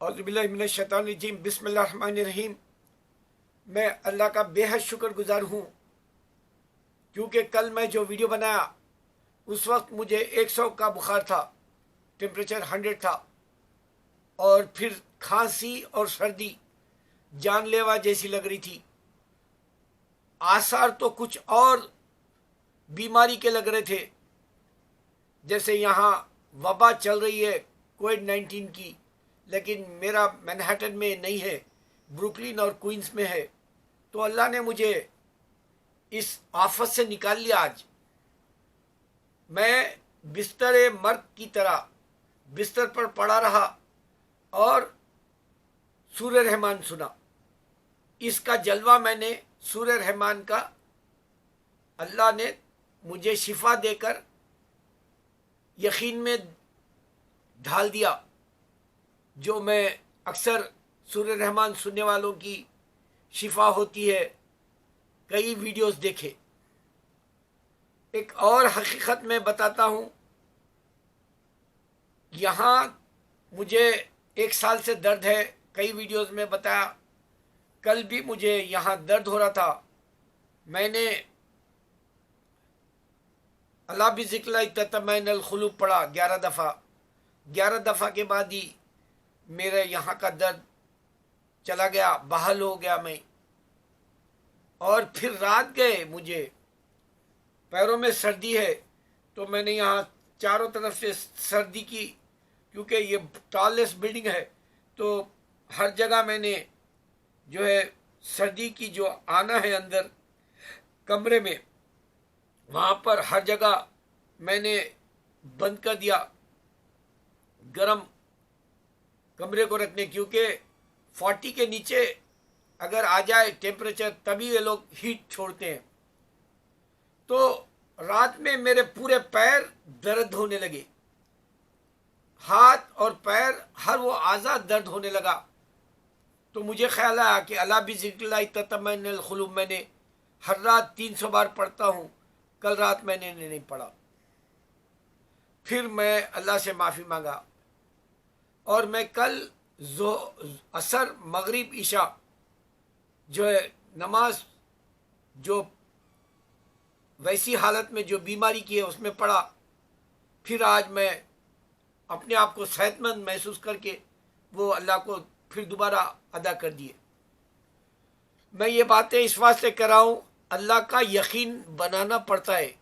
औज़ुबिल्लाहि मिनश्शैतानिर्रजीम बिस्मिल्लाहिर्रहमानिर्रहीम। मैं अल्लाह का बेहद शुक्रगुजार हूँ क्योंकि कल मैं जो वीडियो बनाया उस वक्त मुझे 100 का बुखार था, टेम्परेचर 100 था, और फिर खांसी और सर्दी जानलेवा जैसी लग रही थी। आसार तो कुछ और बीमारी के लग रहे थे, जैसे यहाँ वबा चल रही है कोविड-19 की, लेकिन मेरा मैनहट्टन में नहीं है, ब्रुकलिन और क्वींस में है। तो अल्लाह ने मुझे इस आफत से निकाल लिया। आज मैं बिस्तर मर्द की तरह बिस्तर पर पड़ा रहा और सूर्य रहमान सुना। इसका जलवा मैंने सूर्य रहमान का, अल्लाह ने मुझे शिफा देकर यकीन में ढाल दिया। जो मैं अक्सर सूर्य रहमान सुनने वालों की शिफा होती है, कई वीडियोस देखे। एक और हकीकत मैं बताता हूँ, यहाँ मुझे 1 साल से दर्द है, कई वीडियोस में बताया। कल भी मुझे यहाँ दर्द हो रहा था। मैंने अला बिज़िक्रिल्लाहि तत्मइन्नुल क़ुलूब पढ़ा 11 दफ़ा। 11 दफ़ा के बाद ही मेरे यहाँ का दर्द चला गया, बहाल हो गया मैं। और फिर रात गए, मुझे पैरों में सर्दी है, तो मैंने यहाँ चारों तरफ से सर्दी की, क्योंकि ये टॉलेस्ट बिल्डिंग है, तो हर जगह मैंने जो है सर्दी की जो आना है अंदर कमरे में, वहाँ पर हर जगह मैंने बंद कर दिया गरम कमरे को रखने, क्योंकि 40 के नीचे अगर आ जाए टेम्परेचर तभी ये लोग हीट छोड़ते हैं। तो रात में मेरे पूरे पैर दर्द होने लगे, हाथ और पैर हर वो आज़ा दर्द होने लगा। तो मुझे ख्याल आया कि अला बिज़िक्रिल्लाहि तत्मइन्नुल क़ुलूब मैंने हर रात 300 बार पढ़ता हूँ। कल रात मैंने नहीं पढ़ा। फिर मैं अल्लाह से माफ़ी मांगा और मैं कल असर मगरिब ईशा जो है नमाज, जो वैसी हालत में जो बीमारी की है उसमें पढ़ा। फिर आज मैं अपने आप को सेहतमंद महसूस करके वो अल्लाह को फिर दोबारा अदा कर दिए। मैं ये बातें इस वास्ते कर रहा हूँ, अल्लाह का यकीन बनाना पड़ता है,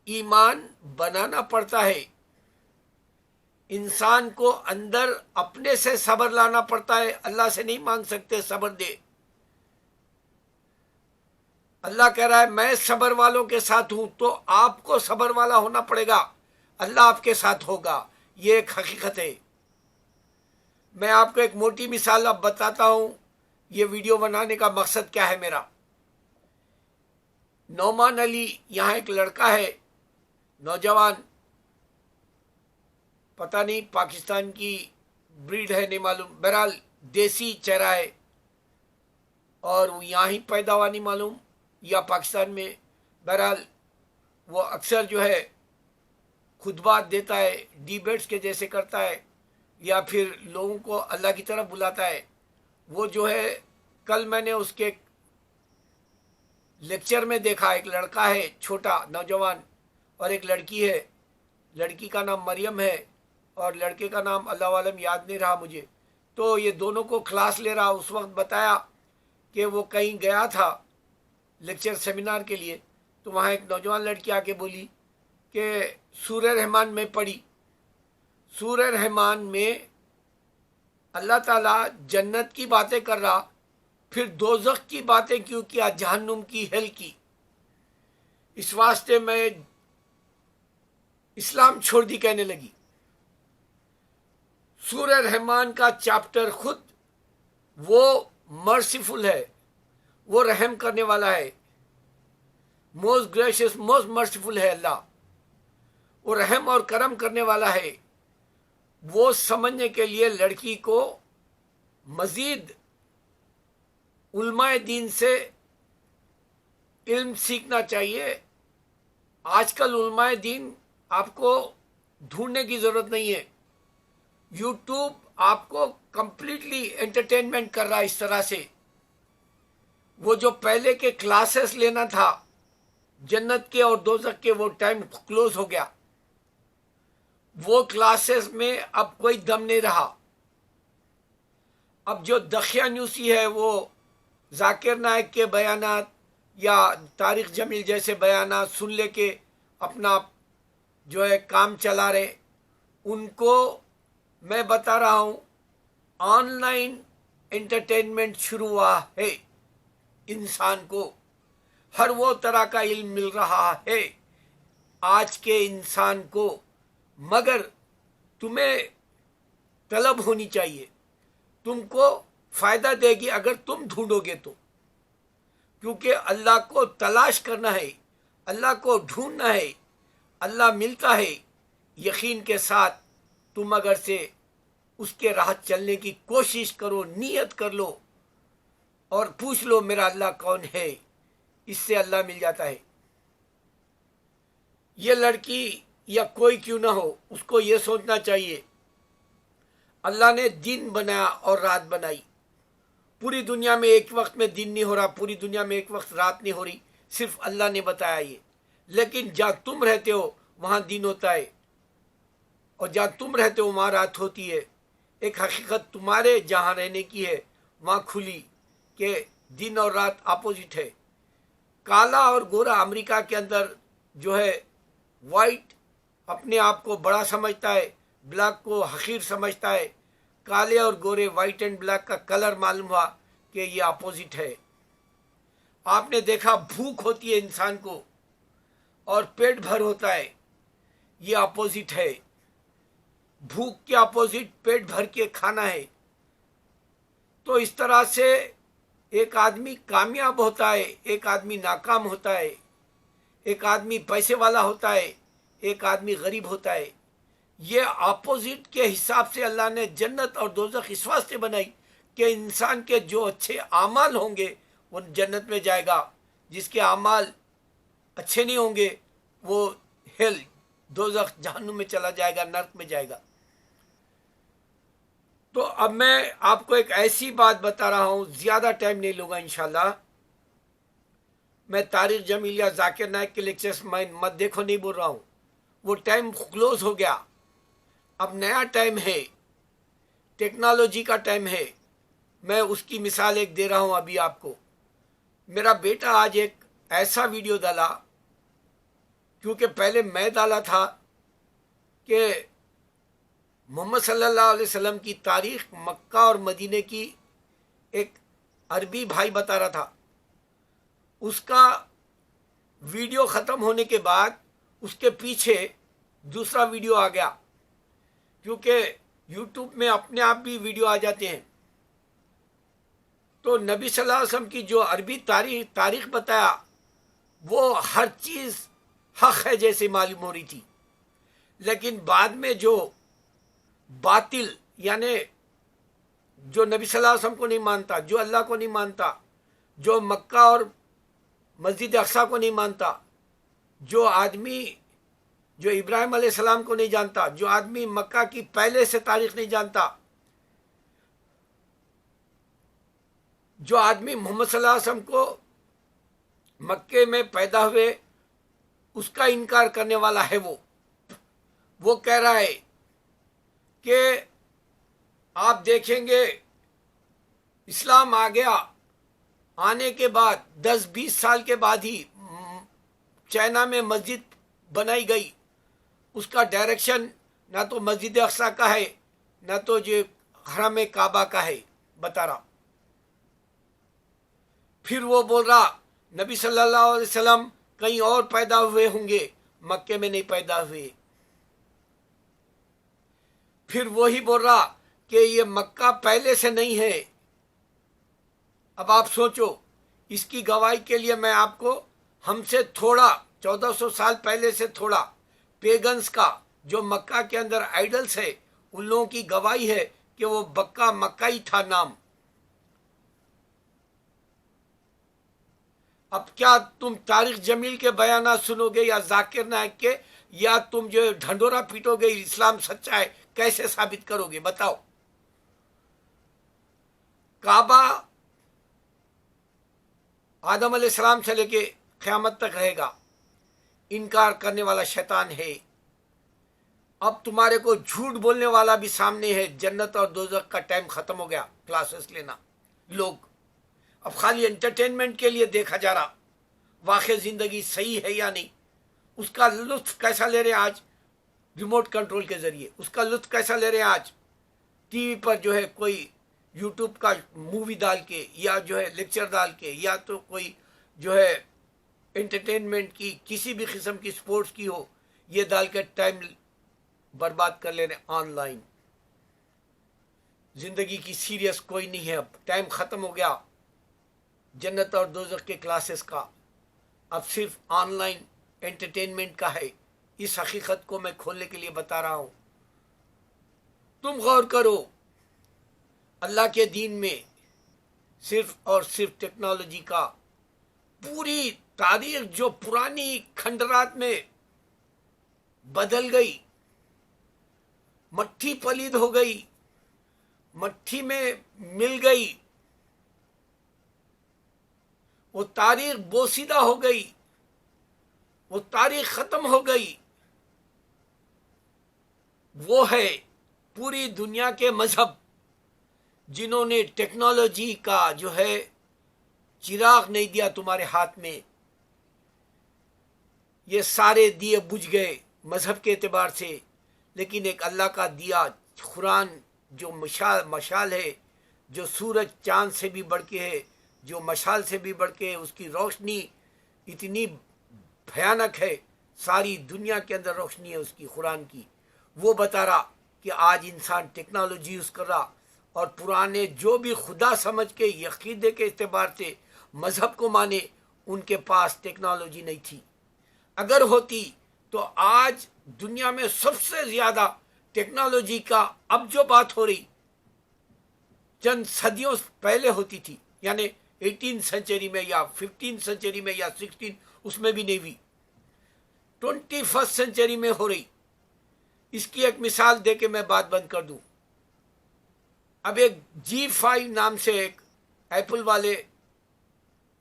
ईमान बनाना पड़ता है, इंसान को अंदर अपने से सब्र लाना पड़ता है। अल्लाह से नहीं मांग सकते सब्र दे। अल्लाह कह रहा है मैं सब्र वालों के साथ हूं, तो आपको सब्र वाला होना पड़ेगा, अल्लाह आपके साथ होगा। ये एक हकीकत है। मैं आपको एक मोटी मिसाल अब बताता हूं, ये वीडियो बनाने का मकसद क्या है मेरा। नौमान अली, यहाँ एक लड़का है, नौजवान, पता नहीं पाकिस्तान की ब्रीड है, नहीं मालूम, बहरहाल देसी चेहरा है, और वो यहाँ ही पैदा हुआ, नहीं मालूम, या पाकिस्तान में। बहरहाल वो अक्सर जो है खुतबात देता है, डिबेट्स के जैसे करता है, या फिर लोगों को अल्लाह की तरफ बुलाता है। वो जो है, कल मैंने उसके लेक्चर में देखा, एक लड़का है छोटा नौजवान और एक लड़की है। लड़की का नाम मरियम है और लड़के का नाम अल्लाह वालम याद नहीं रहा मुझे। तो ये दोनों को क्लास ले रहा। उस वक्त बताया कि वो कहीं गया था लेक्चर सेमिनार के लिए, तो वहाँ एक नौजवान लड़की आके बोली कि सूरह रहमान में पढ़ी। सूरह रहमान में अल्लाह ताला जन्नत की बातें कर रहा, फिर दोज़ख की बातें क्यों किया, जहन्नुम की, हेल की। इस वास्ते मैं इस्लाम छोड़ दी कहने लगी। सूरह रहमान का चैप्टर खुद वो मर्सीफुल है, वो रहम करने वाला है, मोस्ट ग्रेशियस, मोस्ट मर्सीफुल है अल्लाह। वो रहम और करम करने वाला है। वो समझने के लिए लड़की को मजीद उलमाए दीन से इल्म सीखना चाहिए। आजकल उलमाए दीन आपको ढूंढने की ज़रूरत नहीं है। یوٹیوب آپ کو کمپلیٹلی انٹرٹینمنٹ کر رہا ہے اس طرح سے. وہ جو پہلے کے کلاسز لینا تھا جنت کے اور دوزخ کے، وہ ٹائم کلوز ہو گیا. وہ کلاسز میں اب کوئی دم نہیں رہا. اب جو دقیانوسی ہے وہ ذاکر نائک کے بیانات یا طارق جمیل جیسے بیانات سن لے کے اپنا جو ہے کام چلا رہے. ان کو میں بتا رہا ہوں آن لائن انٹرٹینمنٹ شروع ہوا ہے. انسان کو ہر وہ طرح کا علم مل رہا ہے آج کے انسان کو، مگر تمہیں طلب ہونی چاہیے. تم کو فائدہ دے گی اگر تم ڈھونڈو گے تو، کیونکہ اللہ کو تلاش کرنا ہے، اللہ کو ڈھونڈنا ہے. اللہ ملتا ہے یقین کے ساتھ. تم اگر سے اس کے راہ چلنے کی کوشش کرو، نیت کر لو اور پوچھ لو میرا اللہ کون ہے، اس سے اللہ مل جاتا ہے. یہ لڑکی یا کوئی کیوں نہ ہو، اس کو یہ سوچنا چاہیے اللہ نے دن بنایا اور رات بنائی. پوری دنیا میں ایک وقت میں دن نہیں ہو رہا، پوری دنیا میں ایک وقت رات نہیں ہو رہی، صرف اللہ نے بتایا یہ. لیکن جہاں تم رہتے ہو وہاں دن ہوتا ہے اور جہاں تم رہتے ہو وہاں رات ہوتی ہے. ایک حقیقت تمہارے جہاں رہنے کی ہے وہاں کھلی کہ دن اور رات اپوزٹ ہے. کالا اور گورا امریکہ کے اندر جو ہے وائٹ اپنے آپ کو بڑا سمجھتا ہے، بلیک کو حقیر سمجھتا ہے. کالے اور گورے، وائٹ اینڈ بلیک کا کلر معلوم ہوا کہ یہ اپوزٹ ہے. آپ نے دیکھا بھوک ہوتی ہے انسان کو اور پیٹ بھر ہوتا ہے، یہ اپوزٹ ہے. بھوک کے اپوزٹ پیٹ بھر کے کھانا ہے. تو اس طرح سے ایک آدمی کامیاب ہوتا ہے، ایک آدمی ناکام ہوتا ہے، ایک آدمی پیسے والا ہوتا ہے، ایک آدمی غریب ہوتا ہے. یہ اپوزٹ کے حساب سے اللہ نے جنت اور دوزخ اس واسطے بنائی کہ انسان کے جو اچھے اعمال ہوں گے وہ جنت میں جائے گا، جس کے اعمال اچھے نہیں ہوں گے وہ ہیل دوزخ جہنم میں چلا جائے گا، نرک میں جائے گا. تو اب میں آپ کو ایک ایسی بات بتا رہا ہوں، زیادہ ٹائم نہیں لوں گا انشاءاللہ. میں طارق جمیل یا ذاکر نائک کے لیکچرز میں مت دیکھو نہیں بول رہا ہوں، وہ ٹائم کلوز ہو گیا. اب نیا ٹائم ہے، ٹیکنالوجی کا ٹائم ہے. میں اس کی مثال ایک دے رہا ہوں ابھی آپ کو. میرا بیٹا آج ایک ایسا ویڈیو ڈالا، کیونکہ پہلے میں ڈالا تھا کہ محمد صلی اللہ علیہ وسلم کی تاریخ مکہ اور مدینے کی ایک عربی بھائی بتا رہا تھا. اس کا ویڈیو ختم ہونے کے بعد اس کے پیچھے دوسرا ویڈیو آ گیا، کیونکہ یوٹیوب میں اپنے آپ بھی ویڈیو آ جاتے ہیں. تو نبی صلی اللہ علیہ وسلم کی جو عربی تاریخ بتایا وہ ہر چیز حق ہے جیسے معلوم ہو رہی تھی. لیکن بعد میں جو باطل، یعنی جو نبی صلی اللہ علیہ وسلم کو نہیں مانتا، جو اللہ کو نہیں مانتا، جو مکہ اور مسجد اقصی کو نہیں مانتا، جو آدمی جو ابراہیم علیہ السلام کو نہیں جانتا، جو آدمی مکہ کی پہلے سے تاریخ نہیں جانتا، جو آدمی محمد صلی اللہ علیہ وسلم کو مکے میں پیدا ہوئے اس کا انکار کرنے والا ہے، وہ کہہ رہا ہے کہ آپ دیکھیں گے اسلام آ گیا، آنے کے بعد 10-20 سال کے بعد ہی چائنا میں مسجد بنائی گئی. اس کا ڈائریکشن نہ تو مسجد اقصی کا ہے نہ تو جو حرم کعبہ کا ہے بتا رہا. پھر وہ بول رہا نبی صلی اللہ علیہ وسلم کہیں اور پیدا ہوئے ہوں گے، مکے میں نہیں پیدا ہوئے. پھر وہی بول رہا کہ یہ مکہ پہلے سے نہیں ہے. اب آپ سوچو، اس کی گواہی کے لیے میں آپ کو ہم سے تھوڑا 1400 سال پہلے سے تھوڑا پیگنز کا جو مکہ کے اندر آئیڈلز ہے ان لوگوں کی گواہی ہے کہ وہ مکہ ہی تھا نام. اب کیا تم طارق جمیل کے بیانات سنو گے یا ذاکر نائک کے، یا تم جو ڈھنڈورا پیٹو گے اسلام سچا ہے कैसे साबित करोगे बताओ। काबा आदम अलैहिस्सलाम से लेके क़यामत तक रहेगा। इनकार करने वाला शैतान है। अब तुम्हारे को झूठ बोलने वाला भी सामने है। जन्नत और दोज़ख का टाइम खत्म हो गया। क्लासेस लेना लोग अब खाली एंटरटेनमेंट के लिए देखा जा रहा, वाकई जिंदगी सही है या नहीं, उसका लुत्फ कैसा ले रहे हैं आज रिमोट कंट्रोल के जरिए, उसका लुत्फ कैसा ले रहे हैं आज टीवी पर जो है कोई यूट्यूब का मूवी डाल के, या जो है लेक्चर डाल के, या तो कोई जो है एंटरटेनमेंट की किसी भी किस्म की स्पोर्ट्स की हो, ये डाल के टाइम बर्बाद कर ले रहे ऑनलाइन। जिंदगी की सीरियस कोई नहीं है। अब टाइम खत्म हो गया जन्नत और दोज़ख के क्लासेस का, अब सिर्फ ऑनलाइन एंटरटेनमेंट का है। इस हकीकत को मैं खोलने के लिए बता रहा हूं। तुम गौर करो, अल्लाह के दीन में सिर्फ और सिर्फ टेक्नोलॉजी का पूरी तारीख जो पुरानी खंडरात में बदल गई, मट्टी पलीद हो गई, मट्टी में मिल गई, वो तारीख बोसीदा हो गई, वो तारीख खत्म हो गई। वो है पूरी दुनिया के मजहब जिन्होंने टेक्नोलॉजी का जो है चिराग नहीं दिया तुम्हारे हाथ में। ये सारे दिए बुझ गए मजहब के एतबार से, लेकिन एक अल्लाह का दिया कुरान जो मशाल है, जो सूरज चांद से भी बढ़ के है, जो मशाल से भी बढ़ के है, उसकी रोशनी इतनी भयानक है, सारी दुनिया के अंदर रोशनी है उसकी कुरान की। वो बता रहा कि आज इंसान टेक्नोलॉजी यूज़ कर रहा, और पुराने जो भी खुदा समझ के यकीदे के एतबार से मजहब को माने, उनके पास टेक्नोलॉजी नहीं थी। अगर होती तो आज दुनिया में सबसे ज्यादा टेक्नोलॉजी का अब जो बात हो रही चंद सदियों पहले होती थी, यानी 18th सेंचुरी में या 15th सेंचुरी में या 16, उसमें भी नहीं हुई। 21st सेंचुरी में हो रही। इसकी एक मिसाल दे के मैं बात बंद कर दूं। अब एक G5 नाम से एक एप्पल वाले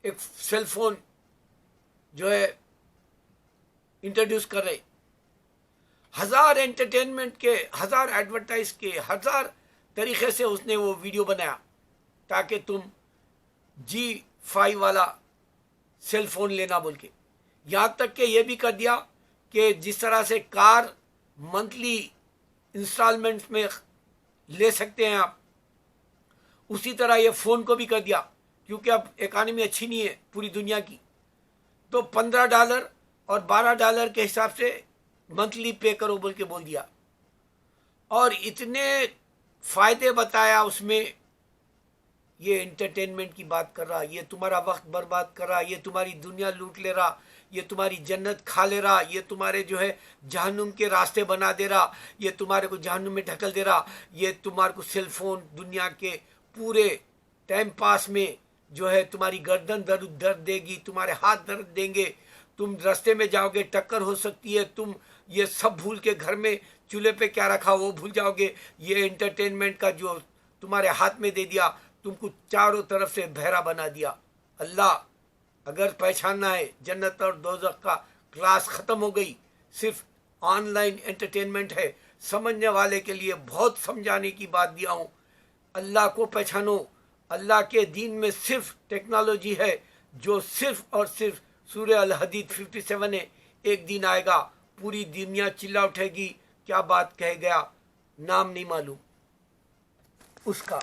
एक सेल फोन जो है इंट्रोड्यूस कर रहे, हजार एंटरटेनमेंट के, हजार एडवर्टाइज के, हजार तरीके से उसने वो वीडियो बनाया ताकि तुम G5 वाला सेल फोन लेना बोल के। यहाँ तक कि ये भी कर दिया कि जिस तरह से कार मंथली इंस्टॉलमेंट्स में ले सकते हैं आप, उसी तरह ये फ़ोन को भी कर दिया, क्योंकि अब इकानमी अच्छी नहीं है पूरी दुनिया की। तो $15 और $12 के हिसाब से मंथली पे करो बोल के बोल दिया, और इतने फ़ायदे बताया उसमें। ये एंटरटेनमेंट की बात कर रहा, ये तुम्हारा वक्त बर्बाद कर रहा, ये तुम्हारी दुनिया लूट ले रहा, ये तुम्हारी जन्नत खा ले रहा, ये तुम्हारे जो है जहन्नुम के रास्ते बना दे रहा, ये तुम्हारे को जहन्नुम में ढकल दे रहा, ये तुम्हारे को सेल फोन दुनिया के पूरे टाइम पास में जो है तुम्हारी गर्दन दर्द देगी, तुम्हारे हाथ दर्द देंगे, तुम रास्ते में जाओगे टक्कर हो सकती है, तुम ये सब भूल के घर में चूल्हे पे क्या रखा वो भूल जाओगे। ये एंटरटेनमेंट का जो तुम्हारे हाथ में दे दिया, तुमको चारों तरफ से बहरा बना दिया। अल्लाह अगर पहचानना है जन्नत और दोज़ख का क्लास ख़त्म हो गई, सिर्फ ऑनलाइन एंटरटेनमेंट है। समझने वाले के लिए बहुत समझाने की बात दिया हूँ। अल्लाह को पहचानो। अल्लाह के दीन में सिर्फ टेक्नोलॉजी है, जो सिर्फ और सिर्फ सूरह अल हदीद 57 है। एक दिन आएगा पूरी दुनिया चिल्ला उठेगी, क्या बात कह गया, नाम नहीं मालूम उसका।